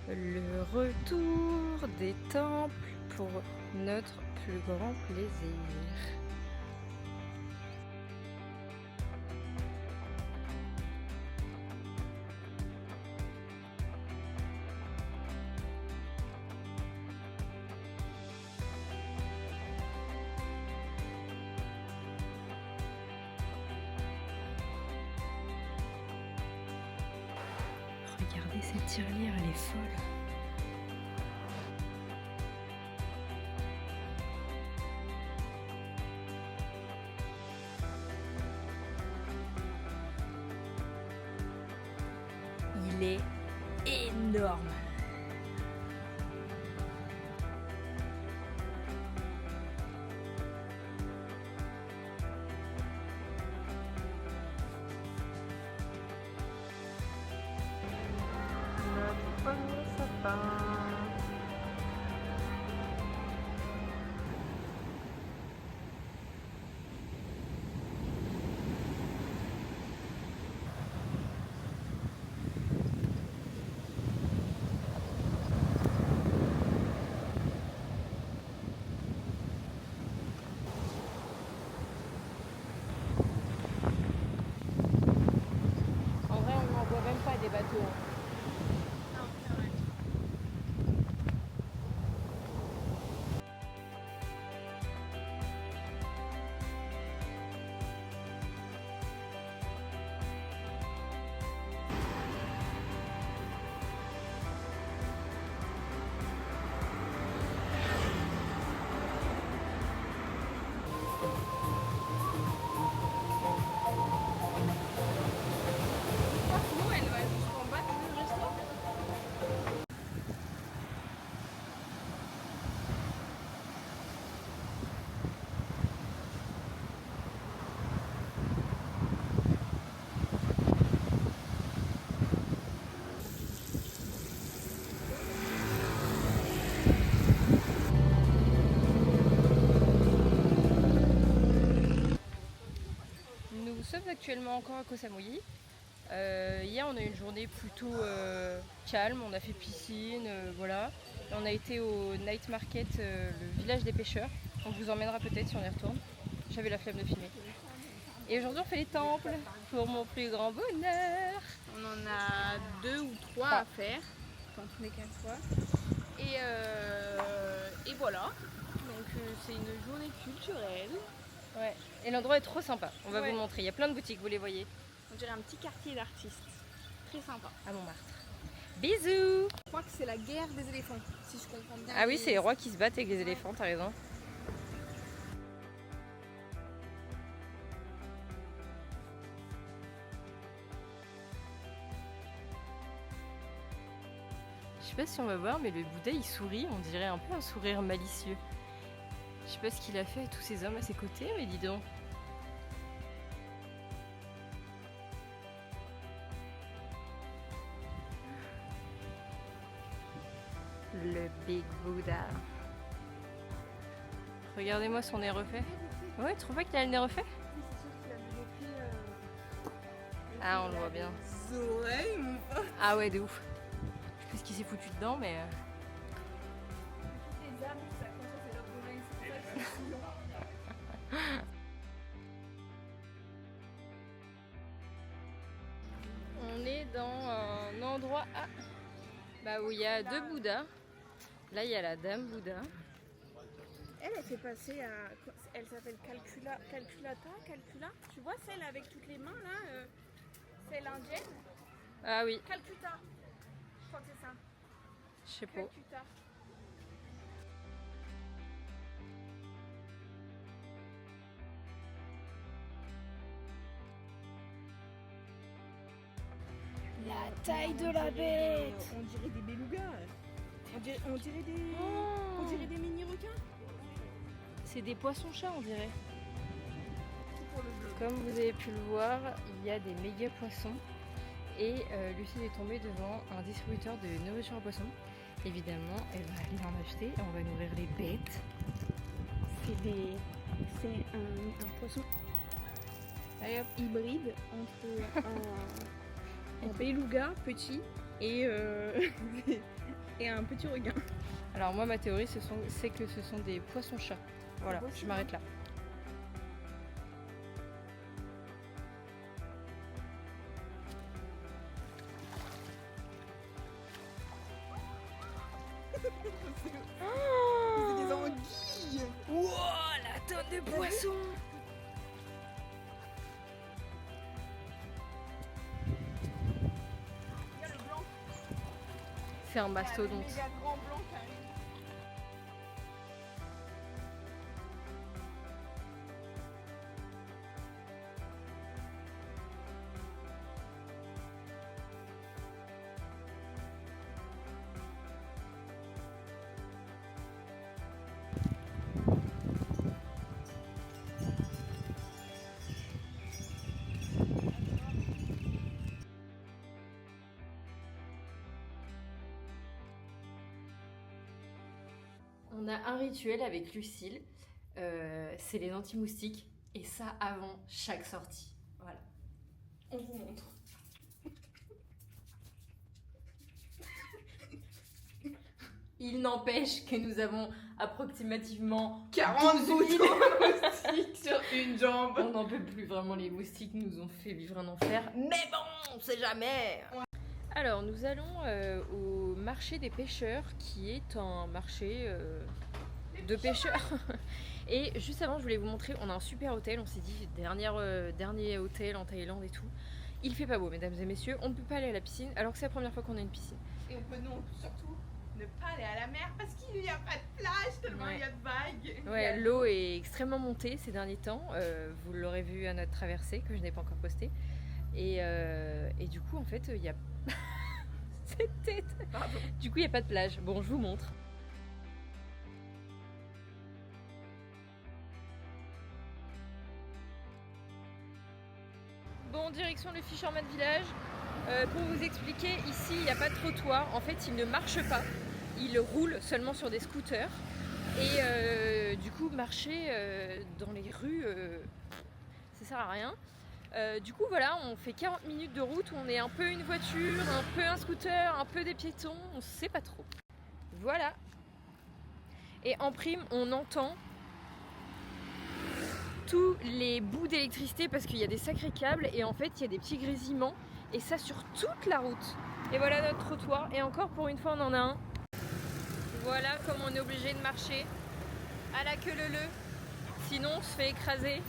Le retour des temples pour notre plus grand plaisir. Regardez cette tirelire, elle est folle. Il est énorme. Notre premier sapin. En vrai, on n'en voit même pas des bateaux. Sinon, elle va jusqu'en bas du resto. Nous sommes actuellement encore à Koh Samui. Hier, on a eu une journée plutôt calme. On a fait piscine, voilà. Et on a été au night market, le village des pêcheurs. On vous emmènera peut-être si on y retourne. J'avais la flemme de filmer. Et aujourd'hui, on fait les temples pour mon plus grand bonheur. On en a 2 ou 3 à faire, dans tous les 4 fois. Et voilà. Donc c'est une journée culturelle. Ouais. Et l'endroit est trop sympa. On va Ouais. vous montrer. Il y a plein de boutiques, vous les voyez. On dirait un petit quartier d'artistes. Très sympa. À Montmartre. Bisous. Je crois que c'est la guerre des éléphants, si je comprends bien. Ah oui, c'est les rois qui se battent avec les éléphants, t'as raison. Je sais pas si on va voir, mais le Bouddha il sourit, on dirait un peu un sourire malicieux. Je sais pas ce qu'il a fait à tous ces hommes à ses côtés, mais dis donc. Le Big Buddha. Regardez-moi son nez refait. Ouais, tu trouves pas qu'il a le nez refait? Oui, c'est sûr qu'il a bloqué. Ah, on le voit bien. Les oreilles, mon pote. Ah ouais, de ouf. Je sais pas ce qu'il s'est foutu dedans, mais... Les âmes, ça commence à leurs oreilles, c'est pour ça que c'est si long. On est dans un endroit où il y a deux Bouddhas. Là, il y a la dame Bouddha. Elle fait passer à. Elle s'appelle Calcula. Tu vois celle avec toutes les mains là celle indienne. Ah oui, Calcutta. Je crois que c'est ça. je sais pas. Calcutta. La taille de la bête. On dirait des belugas. On dirait des mini requins. C'est des poissons-chats, on dirait. Tout pour le bleu. Comme vous avez pu le voir, il y a des méga poissons. Et Lucie est tombée devant un distributeur de nourriture à poissons. Évidemment, elle va aller en acheter et on va nourrir les bêtes. C'est un poisson Allez hop. hybride entre un beluga petit et et un petit requin. Alors moi ma théorie c'est que ce sont des poissons-chats. Voilà, je m'arrête là. C'est des anguilles. Wouah, la tonne de poissons. Il y a le blanc. C'est un mastodonte. Il y a le grand blanc qui arrive. On a un rituel avec Lucille, c'est les anti-moustiques, et ça avant chaque sortie. Voilà. On vous montre. Il n'empêche que nous avons approximativement 40 12 000 moustiques sur une jambe. On n'en peut plus vraiment, les moustiques nous ont fait vivre un enfer. Mais bon, on sait jamais. Alors nous allons au marché des pêcheurs, qui est un marché de pêcheurs. Et juste avant, je voulais vous montrer, on a un super hôtel. On s'est dit, dernier hôtel en Thaïlande et tout. Il fait pas beau, mesdames et messieurs. On ne peut pas aller à la piscine, alors que c'est la première fois qu'on a une piscine. Et on peut non, surtout ne pas aller à la mer parce qu'il n'y a pas de plage tellement il y a de vagues. Ouais, l'eau est extrêmement montée ces derniers temps. Vous l'aurez vu à notre traversée, que je n'ai pas encore postée. Et du coup, en fait, il y a... Cette tête. Pardon. Du coup, il n'y a pas de plage. Bon, je vous montre. Bon, direction le Fisherman Village. Pour vous expliquer, ici, il n'y a pas de trottoir. En fait, il ne marche pas. Il roule seulement sur des scooters. Et du coup, marcher dans les rues, ça sert à rien. Du coup voilà, on fait 40 minutes de route où on est un peu une voiture, un peu un scooter, un peu des piétons, on sait pas trop. Voilà. Et en prime, on entend tous les bouts d'électricité parce qu'il y a des sacrés câbles et en fait il y a des petits grésillements et ça sur toute la route. Et voilà notre trottoir et encore pour une fois on en a un. Voilà comme on est obligé de marcher à la queue leu-leu, sinon on se fait écraser.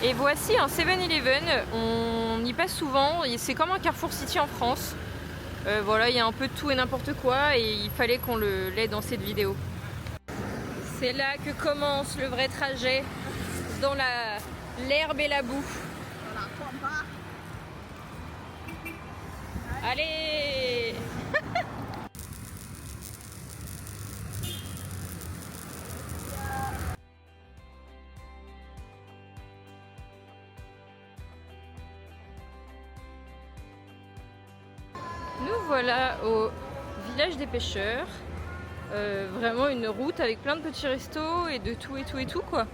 Et voici un 7-Eleven, on y passe souvent, c'est comme un Carrefour City en France. Voilà, il y a un peu de tout et n'importe quoi et il fallait qu'on l'ait dans cette vidéo. C'est là que commence le vrai trajet, dans l'herbe et la boue. Voilà, point barre. Allez. Nous voilà au village des pêcheurs. Vraiment une route avec plein de petits restos et de tout et tout et tout quoi.